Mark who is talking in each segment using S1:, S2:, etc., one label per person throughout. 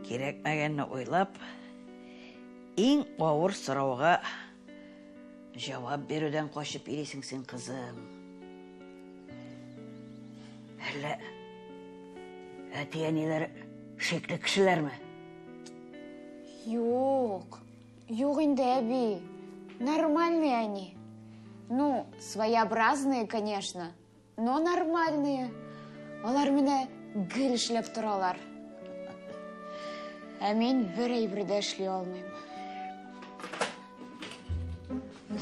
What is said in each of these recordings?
S1: Керекмегенні ойлап, ең ауыр сұрауға жауап беруден қошып ересің сен қызым. Әлі әті-әнелер шеклі кішілер ме?
S2: Yok инде, әби. Нормальные они. Ну, своеобразные, конечно, но нормальные. Олар мене гүл эшләп торалар. Ә мен бір әйбердә эшли алмыйм.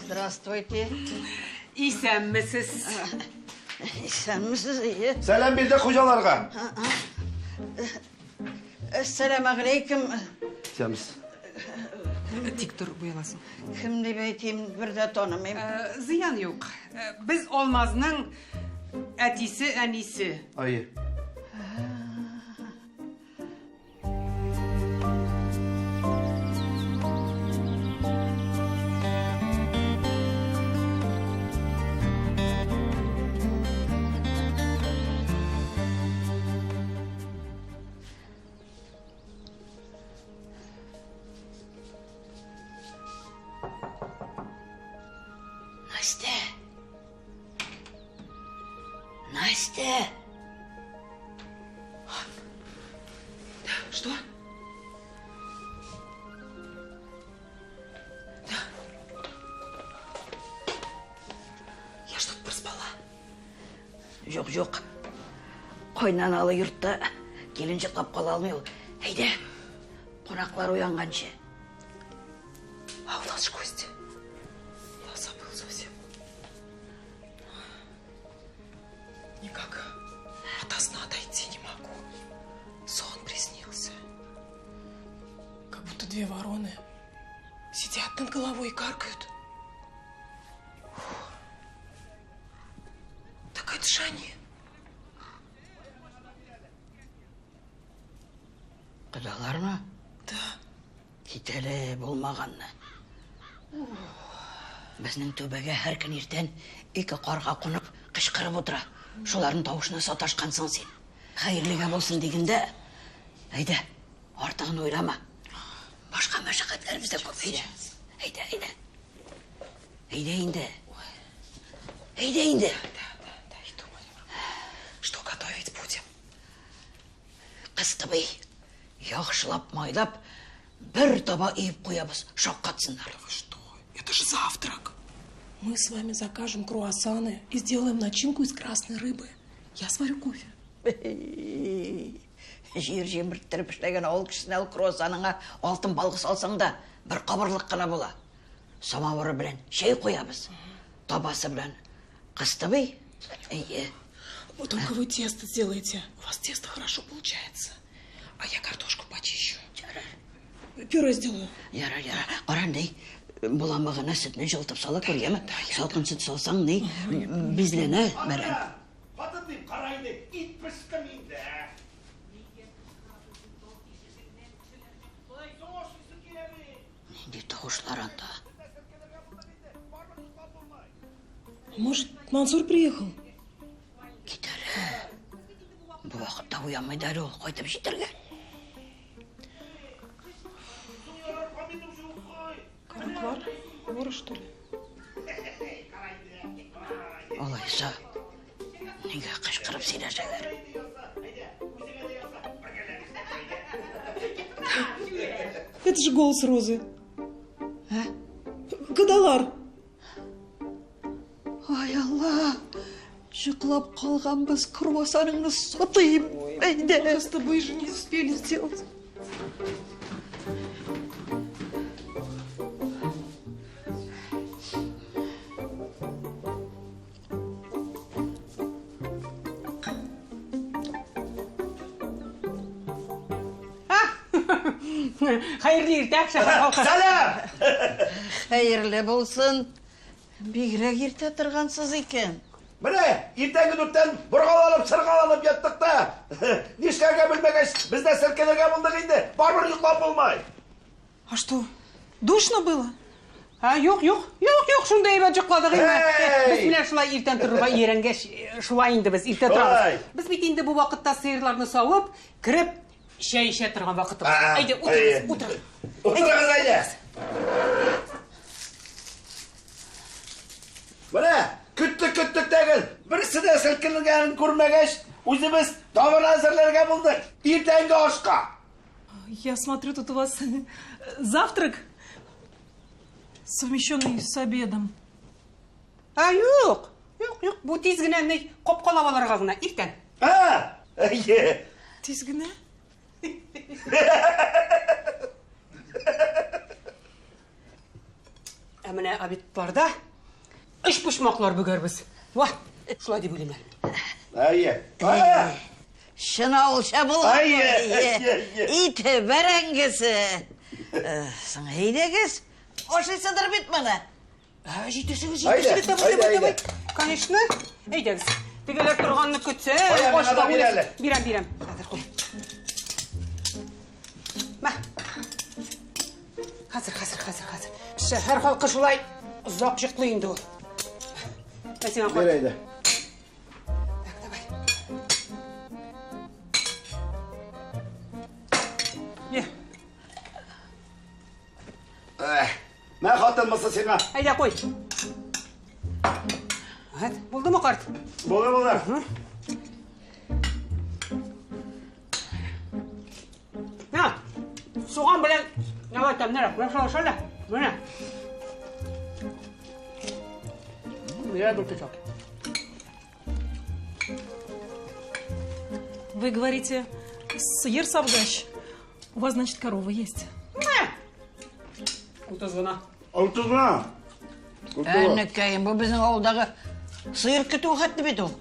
S1: Здравствуйте.
S3: İyisənmisiniz?
S1: İsənmisiniz, iyi.
S4: Selam bir de kocalarga.
S1: Esselamu aleyküm.
S4: Semiz.
S3: Tik dur buyulasın.
S1: Kim deyip eyteyim, bir de tanımayım.
S3: Ziyan yok. Biz olmazның әтisi, әнisi.
S4: Ayı.
S1: Настя. Настя.
S3: Что? Я что-то проспала.
S1: Жоқ. Қойнаналы yurtта келінче қап қала алмай ол. Әйде, қонақлар оянғанша.
S3: А у нас же гости. Я забыл совсем. Никак ото сна отойти не могу. Сон приснился. Как будто две вороны сидят над головой и каркают. Фу. Так это же они.
S1: Құдалар ма?
S3: Да.
S1: Кетелі болмағанны. Біздің төбеге әр күн ертең екі қарға қонып қышқырып отыра. Шолардың тауышына саташқансың сен. Хайырлыға болсын дегенде, әйді, артығын ойлама. Башқа мәшақатларымыз да көп. Әйді. Әйде енді.
S3: Да, и думаю, что готовить будем.
S1: Қысты бей, яқшылап майлап, бір таба үйіп қоябыз, шоққатсындар.
S3: Вы что? Это же завтрак. Мы с вами закажем круассаны и сделаем начинку из красной рыбы. Я сварю кофе.
S1: Жер жемірттіріп ішлеген ауыл кішісіне ал круассаныңа алтын балғы салсаң да, бір қабырлық қана бола. Самауыры білен шай қоябыз. Табасы білен қысты бей.
S3: Вот только вы тесто сделаете. У вас тесто хорошо получается. А я картошку почищу. Пюре сделаю.
S1: Яра. Қарандай, бұламағына сүтіне жылтып сала көргемі? Салқын сүт салсаң не? Безлені бәрін.
S4: Batın deyip karaydı. İt pıskımıydı.
S1: Ненде тауышлар анда?
S3: Может, Мансур приехал?
S1: Кетері. Бұл уақытта уянмайды әлі ол қойтып жетірге.
S3: Караквар? Воры, что ли?
S1: Олайса, неге қышқырып сейләшәлер?
S3: Это же голос Розы. Кадалар.
S1: Ай, Алла! Жұқлап қалған біз круассаныңды сатайым. Әйде!
S3: Мы с тобой же не успели сделать. Hayırlı erте akşam.
S4: Selam!
S1: Қайырлы болсын. Бигірек ерте тұрғансыз екен.
S4: Mine, irtengi dürtten burgalanıp sırgalanıp yattık da. Nişkege bilmegeç, biz de serkelege bulduk indi. Barbur yuklap olmay.
S3: А что, душно было? Yok, şunday ebe жүқладық ема. Біз міне шылай ертен тұруға еренгеш шуайынды біз ерте тұрамыз. Біз бит енді бұл вақытта сиырларны сауып, кіріп, Шай іше тұрған вақытымыз.
S4: А,
S3: Айда, отырыңыз.
S4: Отырыңыз, айда. Міне, күттік деген, бірісі де сілкінілгенін көрмегеш, өзіміз табыр әзірлерге болдық. Ертеңгі ашқа.
S5: Я смотрю, тут у вас завтрак, совмещенный с обедом.
S3: Жоқ, бұл тезгінен қопқалаваларға ғына, ертең.
S5: Тезгіні?
S3: Әміне обед барда, үш пұшмақлар бүгербіз. Ва, шулай деп өлемін.
S1: Шынаулша болған. Иті бәрәңгісі. Сың әйдегіз. Ошы сыдыр бет мұны.
S3: Жетесіңіз,
S4: Айда.
S3: Конечно, әйдегіз. Тегелер тұрғанны күтсе, берем. Қазір қой. Ма. Қазір. Шәһәр халқы шулай ұзақ жықлы ол. Мәсен қой.
S4: Берейді. Мән қатын мұсы сеңа?
S3: Айда қой. Болды ма қарт?
S4: Болды.
S3: Соған білен, айтам, шала. Міне.
S5: Вы говорите, сыр савгач. У вас, значит, корова есть.
S3: Утызғына.
S1: Әніккәйін, бұл біздің ауылдағы сыйыр күту қатты бет ол.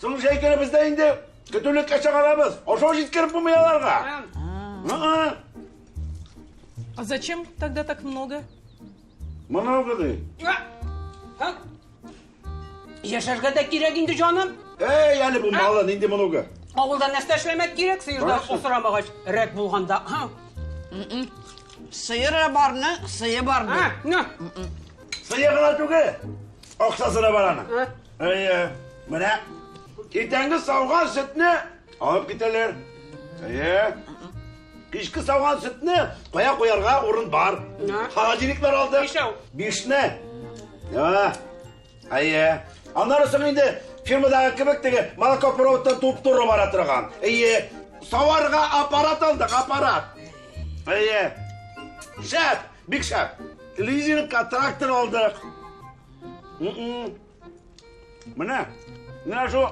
S4: Соң жайкені бізде енді күтулік қаша қаламыз. Ошау жеткеріп бұмыяларға.
S5: А зачем тогда так много?
S4: Много дей.
S3: Яшарға да керек енді жаным.
S4: Әлі бұл малын енді много.
S3: Ауылдан нәрсе эшлемек керек, сыйырда осырамағаш рәк болғанда.
S1: Сыйыры барны, сыйы барны.
S4: Сыйығына түге, оқсасына бараны. Міне, ертеңгі сауған сүтіні алып кетелер. Кешкі сауған сүтіні қоя-қоярға орын бар. Холодильниклер алды. Бешіне. Анары соң енді фирмадағы кебектегі молокопроводтан туып-тұры бара тұрған. Сауарға аппарат алдық, аппарат. Шәп, бик шәп. Лизингқа трактор алдық. Міне шо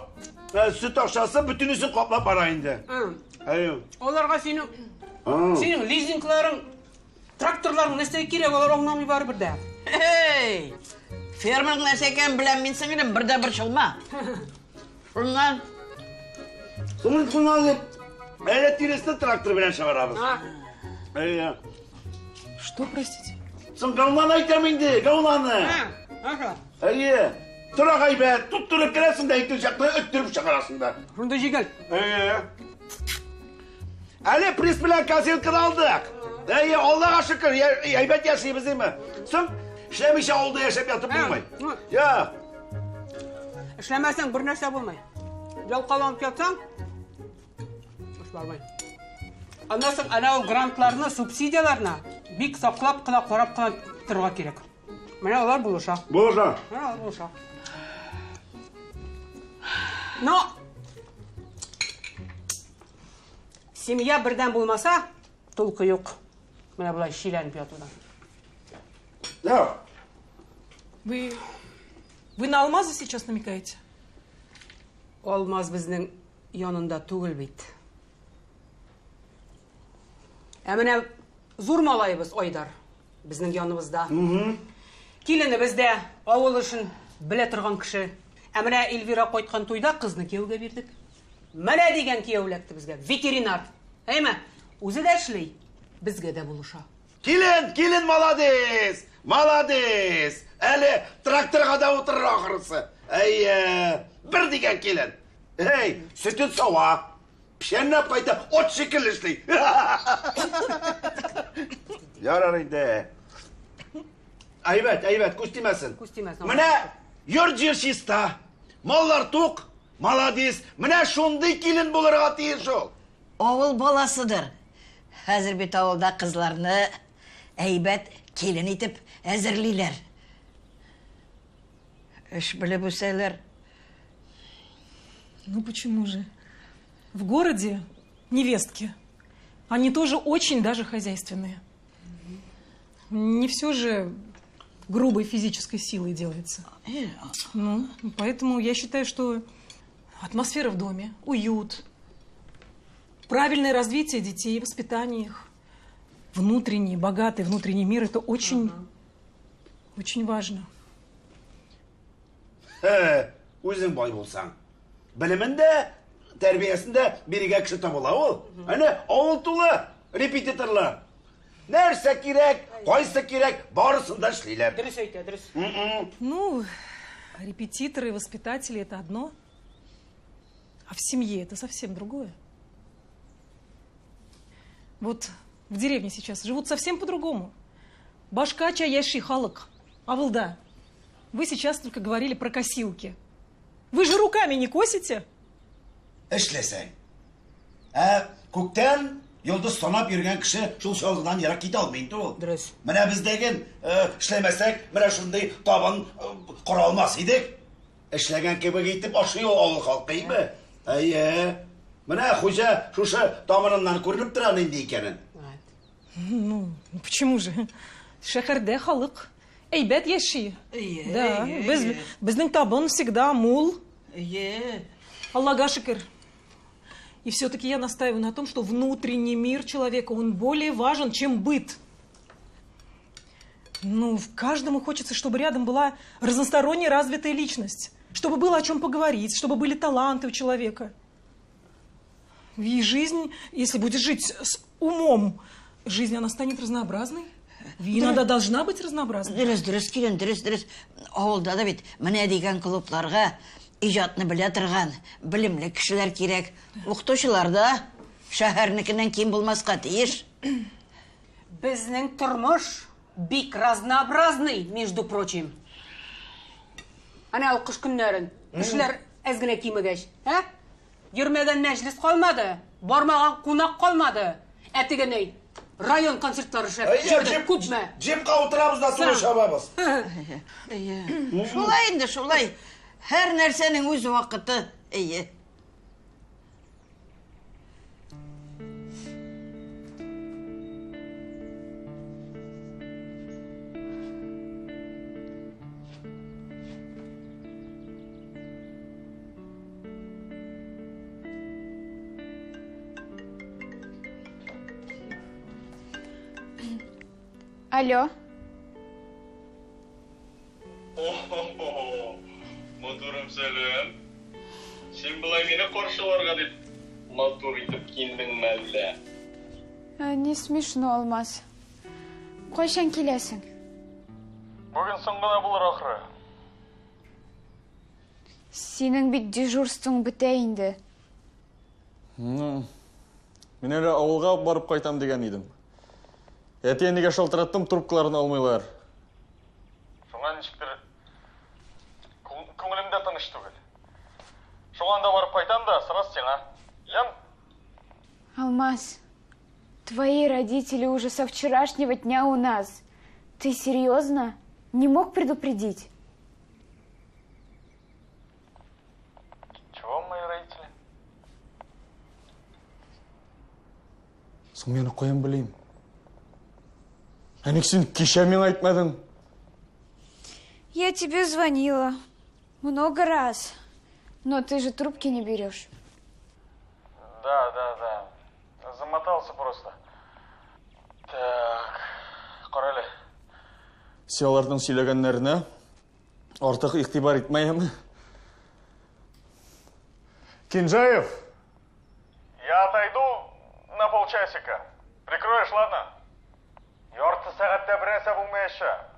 S4: сүт ақшасы бүтінісін қоплап бара енді.
S3: Оларға сенің лизингларың, тракторларың нәрсе керек, олар оңнамай бары бірді.
S1: Ферманың нәрсе екен білем мен сіңірім, бірді бір шылма. Шұнған.
S4: Шұнған деп, әлет тересті трактор білен шығарабыз.
S5: Что, простите?
S4: Сын ғаулан айтам енді, ғауланы. Тұра ғайбәт, тұттырып келесің де, екті жақты өттіріп шығарасың да.
S3: Шында жегіл.
S4: Әлі пресс білен кассетканы алдық. Аллаға шүкір, әйбәт яшайбыз емі. Сын ішлемейше ауылда яшап ятып болмай.
S3: Ішлемәсең бір нәрсе болмай. Жалқаланып ятсаң, үш бармай. Анасың анау грантларына, субсидияларына бик сақлап қына, қорап қына тұрға керек. Міне олар бұлыша. Бұлыша. Но, семья бірден болмаса, толқы yok. Міне бұлай шиленіп ятудан.
S5: Вы на алмазы сейчас намекаете?
S3: Алмаз біздің янында түгіл бейт. Әміне зұр малайбыз ойдар біздің янымызда. Келіні бізде ауыл үшін біле тұрған кіші. Әміне Эльвира қойтқан тойда қызны кеуге бердік. Мәлі деген кеулекті бізге, ветеринар. Әйме, өзі де шілей, бізге де бұлыша.
S4: Келін, маладес. Әлі тракторға да отырыр ақырысы. Бір деген келін. Сүтін сауа. Пішеннеп қайта от шекіл ішлей. Ярар енді. Айбәт, көстемесін. Міне, юр жершиста. Маллар туқ, маладес. Міне шондай келін болырға тейір жол.
S1: Ауыл баласыдыр. Хәзер бит авылда кызларны әйбәт келін итеп әзерлиләр. Эш белеп үсәләр.
S5: Ну почему же? В городе невестки. Они тоже очень даже хозяйственные. Не все же грубой физической силой делается. Ну, поэтому я считаю, что атмосфера в доме, уют, правильное развитие детей, воспитание их, внутренний, богатый внутренний мир – это очень, очень важно.
S4: Өзің бай болсаң, білімінде, тәрбиесінде береге кіші табыла ол. Әне, ауыл тулы, репетиторлар. Нәрсе керек, қайсы керек, барысында ішлейлер.
S3: Дұрыс айтты, дұрыс.
S5: Ну, репетиторы и воспитатели – это одно, а в семье это совсем другое. Вот в деревне сейчас живут совсем по-другому. Башка чаящий халық, авылда. Вы сейчас только говорили про косилки. Вы же руками не косите?
S4: Ішлесең. Көктен йолдыз санап йөргән кеше шул шалгыдан ярак ките алмый ул.
S3: Дөрес.
S4: Менә бездәген эшләмәсәк, менә шундый табын кора алмас идек. Эшләгән кебек итеп ашый ул авыл халкы. Әйе. Менә хуҗа шушы тамырыннан күренеп тора инде икәнен.
S5: Ну, почему же? Шәһәрдә халык әйбәт яши. Да, безнең табын всегда мул. Аллага шөкер. И все-таки я настаиваю на том, что внутренний мир человека, он более важен, чем быт. Ну, каждому хочется, чтобы рядом была разносторонне развитая личность. Чтобы было о чем поговорить, чтобы были таланты у человека. И жизнь, если будет жить с умом, жизнь, она станет разнообразной. И иногда должна быть разнообразной.
S1: Дөрес, килен, дөрес. Авылда да бит менә дигән клубларга иҗатны белә торган белемле кешеләр кирәк. Укытучылар да шәһәрнекеннән ким булмаска тиеш.
S3: Безнең тормыш бик разнообразный, между прочим. Ана кыш көннәрен эшләр әз генә кимегәч, Йөрмәгән мәҗлес калмады, бармаган кунак калмады. Әтегеней район концертлары шәп күпме?
S4: Җепкә утырабыз да туры шабабыз.
S1: Шулай инде, шулай. Һәр нәрсәнең үз вакыты. Әйе.
S2: Алло.
S6: Матурым сәлем. Сен былай мені қаршыларға деп матур итеп киіндің мәллә.
S2: Не смешно, Алмаз. Кайчан киләсең?
S6: Бүген соң гына булыр ахры.
S2: Синең бит дежурствоң бетә инде.
S7: Мен әле авылга барып кайтам дигән идем. Әтиәнегә шалтыраттым, трубкаларын алмыйлар.
S6: Шуңа ничектер күңелемдә тыныч түгел. Шуңанда барып кайтам да, сырас сиңа. Ян?
S2: Алмаз, твои родители уже со вчерашнего дня у нас. Ты серьезно? Не мог предупредить?
S6: Чего мои родители?
S7: Соң мені қоям білейм. Әнек сен кеше мен айтмадың.
S2: Я тебе звонила много раз, но ты же трубки не берешь.
S6: Да. Замотался просто. Так, қарайлы.
S7: Сен алардың сөйлегеннәренә артык игътибар итмәйме? Кинжаев.
S6: Я отойду на полчасика. Прикроешь, ладно? Ярты сәгатьтә бернәрсә булмаячак.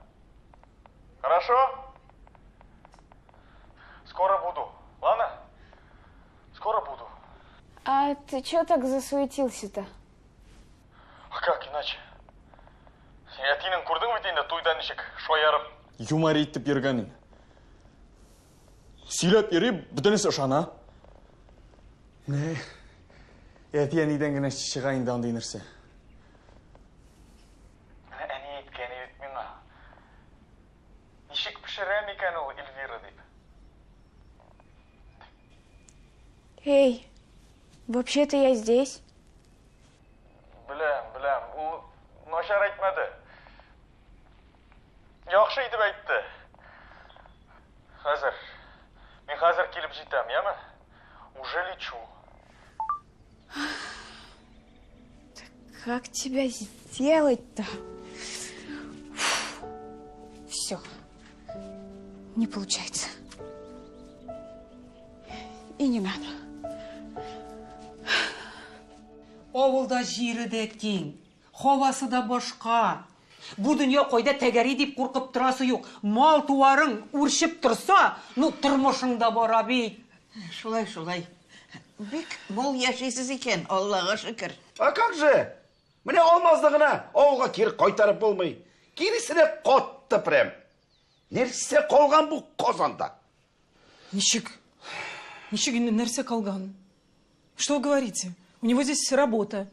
S6: Хорошо? Скоро буду. Ладно? Скоро буду.
S2: А ты чё так засуетился-то?
S6: А как иначе? Әтинең күрдің бит инде туйда ничек шаярып.
S7: Юмор итеп йөргәнен. Сөйләп йөри, бөтенесе ышана. Әтен иден генә шығайындан дейнірсе.
S8: Әне еткені өтмеңа. Нишек пішірем екен ол Эльвира деп.
S2: Эй, вообще-то я здесь.
S8: Білем, ол нашар айтмады. Яқшы етіп айтты. Мен қазір келіп жетем, яма? Уже лечу.
S2: Как тебя сделать-то? Все. Не получается. И не надо.
S3: Ауылда жері де кең, хавасы да башқа. Бұл дүние қойда тәгәрі деп қорқып тұрасы жоқ. Мал туарың үршіп тұрса, тұрмышың да бара бейт.
S1: Шулай. Бек мол яшайсыз екен, Аллаға шүкір.
S4: А как же? Міне алмаздығына ауылға кері қайтарып болмай. Керісіне қотты прям. Нерсе қолған бұл қозанда.
S5: Ничек нерсе колган. Что вы говорите? У него здесь работа.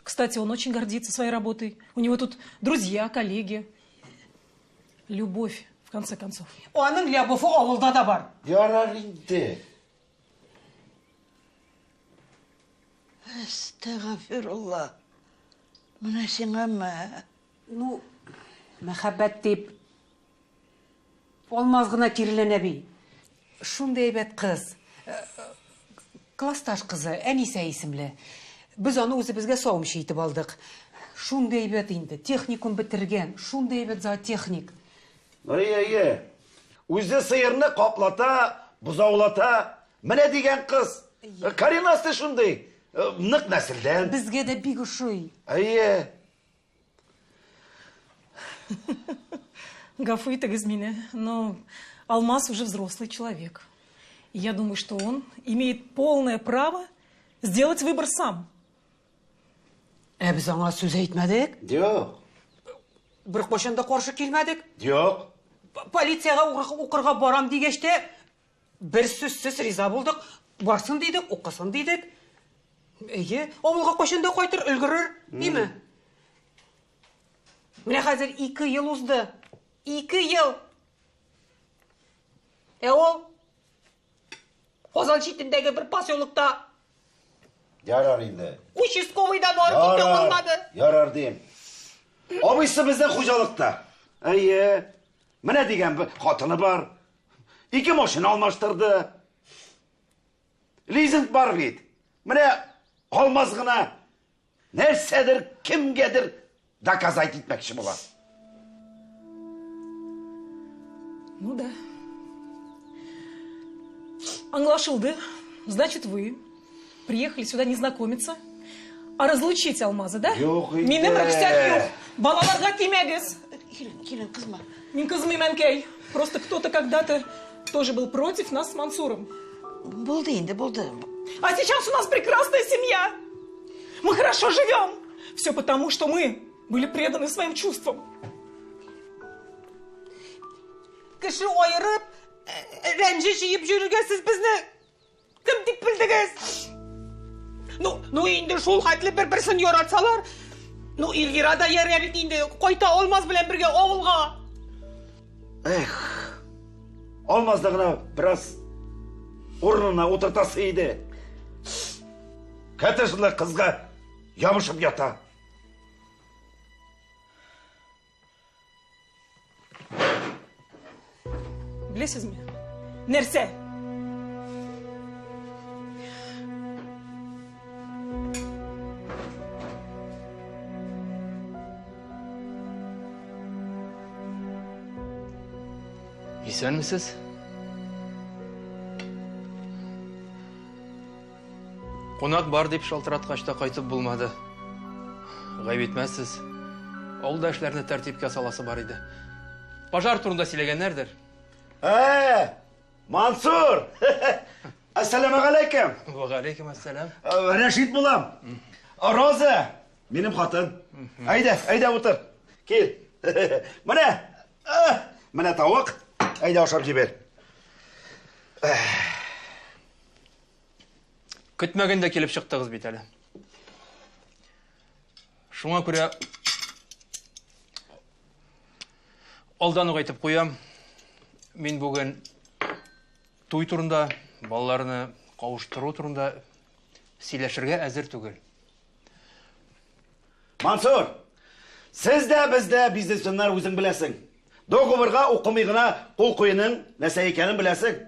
S5: Кстати, он очень гордится своей работой. У него тут друзья, коллеги. Любовь, в конце концов.
S3: Оның любовы ауылда да бар.
S4: Ярар инде.
S1: Астағафирулла. Мына сеңа ма?
S3: Мәхәббәт деп олмазғына керілене бей. Шундай бәт қыз. Класташ қызы, Әниса есімлі. Біз оны өзімізге сауымшы етіп алдық. Шундай бәт енді, техникум бітірген. Шундай бәт за техник.
S4: Өзі сиырны қаплата, бұзаулата. Міне деген қыз. Каринасы шундай. Нық нәсілден.
S3: Бізге де биг ұшуй.
S5: Гафу из меня, но Алмаз уже взрослый человек. И я думаю, что он имеет полное право сделать выбор сам.
S3: Біз аңа сөз айтмадық?
S4: Жоқ.
S3: Бір қошында қоршы келмедік?
S4: Жоқ.
S3: Полицияға оқырға барам дегеште, бір сөзсіз риза болдық. Барсын дейдік, оқысын дейдік. Ауылға қошында қойтыр үлгірір, деймі? Міне қазір 2 ел ұзды. 2 ел. Ол Қозан шетіндегі бір поселокта
S4: Ярар инде.
S3: Участковыйдан барып кете алмады.
S4: Ярар дейм. Абысы бізден қожалықта. Міне деген қатыны бар. 2 машина алмаштырды. Лизинг бар бейт. Міне алмазғына нәрседір, кімгедір доказать етмекші болады.
S5: Ну да. Англашылды, значит, вы приехали сюда не знакомиться, а разлучить Алмазы, да? Менің рұқсат жоқ. Балаларға тимегіз.
S1: Келін, қызма.
S5: Мен қызмаймен кей. Просто кто-то когда-то тоже был против нас с Мансуром.
S1: Болды енді, болды.
S5: А сейчас у нас прекрасная семья. Мы хорошо живем. Все потому, что мы были преданы своим чувствам.
S3: Кіші ойырып, рәнжі жиып жүрген сіз бізні кім деп білдіңіз? Енді шол қайтлы бір-бірсін ератсалар, Эльвира да ерерін енді қойта Алмаз білен бірге ауылға.
S4: Алмаздығына біраз орнына отыртасы еді. Кәті жылы қызға ямышып ята.
S5: Білесіз ме? Нәрсе?
S9: Есенмісіз? Қонақ бар деп шалтыратқашта қайтып болмады. Ғайып етмәсіз. Ауылдашыларны тәртипке саласы бар еді. Пожар турында сөйлегеннердер.
S4: Мансур! Ассаламу алейкум.
S9: Ва алейкум ассалам.
S4: Рәшид болам. Роза, менің қатын. Айда отыр. Кел. Міне тауық. Айда ашап жібер.
S9: Күтмәгенде келіп шықтыңыз бит әлі. Шуңа күрә алдан ук әйтеп куям. Мин бүген туй турында, балаларны кавыштыру турында сөйләшергә әзер түгел.
S4: Мансур, сез дә, без дә бизнесменнар үзең беләсең. Договорга укымый гына кул куйның нәрсә икәнен беләсең.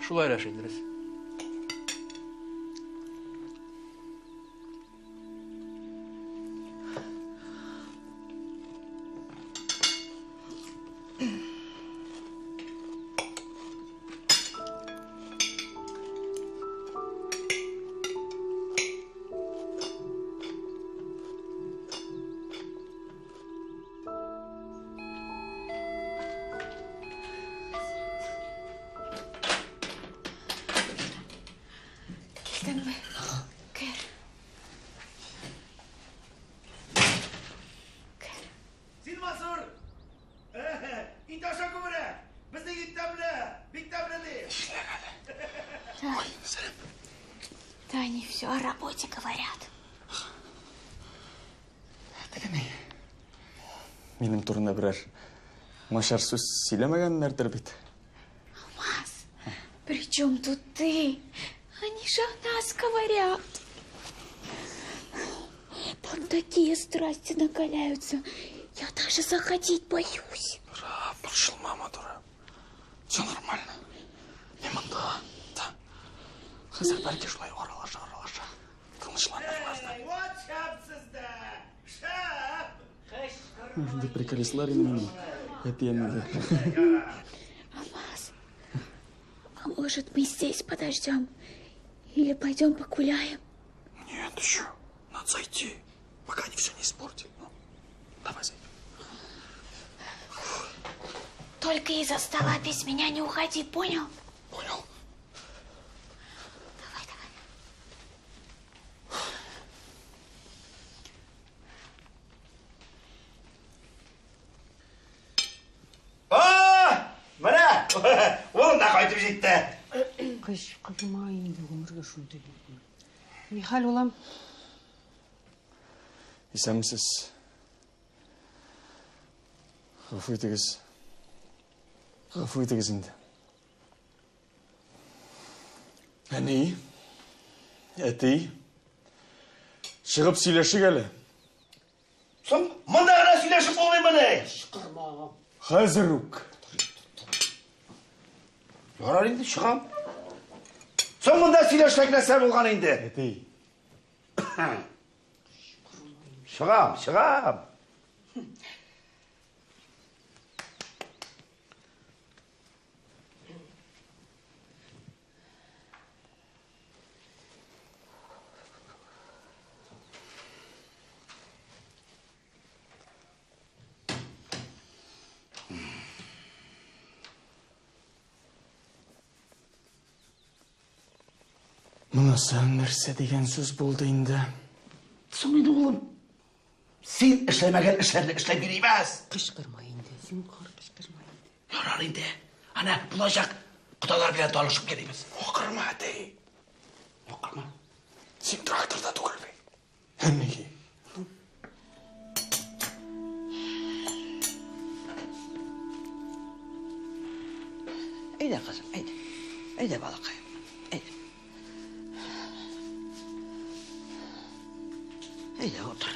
S9: Шулай Рәшит, Идрис.
S2: Килдеңме? Кер.
S4: Син Мансур! Ит аша күмерә! Безнең ит тәмле! Бик тәмле ди!
S2: Да они все о работе говорят.
S7: Минем турында берәр начар сүз сөйләмәгәннәрдер бит.
S2: Алмаз, при чем тут ты? Они же о нас говорят. Там такие страсти накаляются. Я даже заходить боюсь.
S7: Борчыл, мама, дура. Все нормально. Именно, да. Хәзер бәлки шулай аралаша. Тынычландырмазды. Инде приколислар инде. Әтиемне.
S2: Алмаз, а может мы здесь подождем? Или пойдем погуляем?
S7: Нет, еще. Надо зайти, пока они все не испортили. Ну, давай зайдем.
S2: Только из-за стола без меня не уходи, понял?
S7: Понял.
S4: Oğlum da kayıtıp gitti.
S3: Kızıma indi ömürge şunday. Ne hal olam?
S7: Исәнмесез. Гафу итегез. Гафу итегез инде. Әни, әти, чыгып сөйләшик әле.
S4: Соң, монда гына сөйләшеп булмыймыни?
S7: Хәзер үк.
S4: Ярар инде, чыгам. Соң монда сөйләшсәк нәрсә булган инде?
S7: Әти.
S4: Чыгам.
S7: Монысы нәрсә дигән сүз булды инде.
S4: Соң инде улым, син эшләмәгән эшләрне эшләп йөрибез.
S3: Кычкырма инде, зинһар кычкырма инде.
S4: Ярар инде. Ана булачак кодалар белән танышып келибез.
S7: Акырма, әти.
S4: Акырма.
S7: Син тракторда түгел бит. Әниге.
S1: Әйдә, кызым, әйдә. Әйдә, балакай. Әйдә. Әйдә, утыр.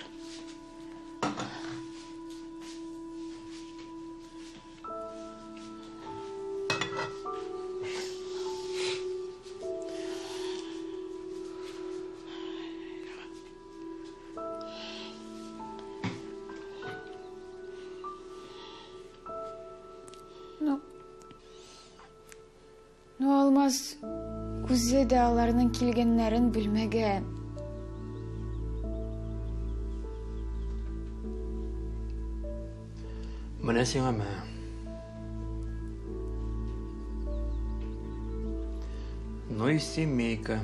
S2: Ну, Алмаз, үзе дә аларның килгәннәрен белмәгән.
S9: Менә сиңа мә. Ну и семейка.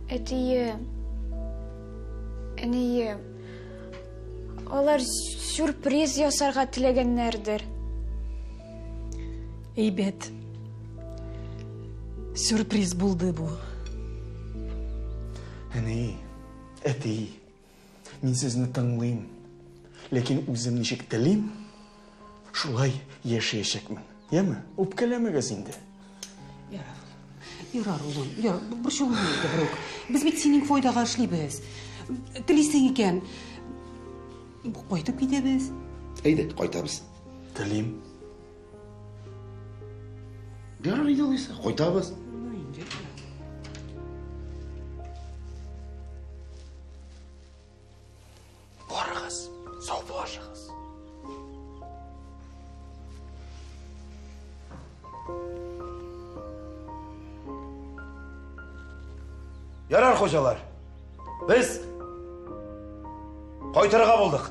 S2: Әтием, әнием, алар сюрприз ясарга теләгәннәрдер.
S5: Әйбәт. Сюрприз булды бу.
S10: Әне, әтей, мен сізні тыңлайым. Лекен өзім нешек тілейм, шулай ешешекмін. Емі, өпкелемегіз енді.
S3: Ярар, улым, ярар, бір şey olmaydı Брок. Biz бит сенің фойдаға эшлибез. Тілейсең екен, қайтып кетебіз.
S4: Әйдә, кайтабыз.
S10: Тілейм.
S4: Ярар, иде алайса, кайтабыз.
S10: Барығыз, сау болашығыз.
S4: Ярар, қожалар. Біз қайтырға болдық.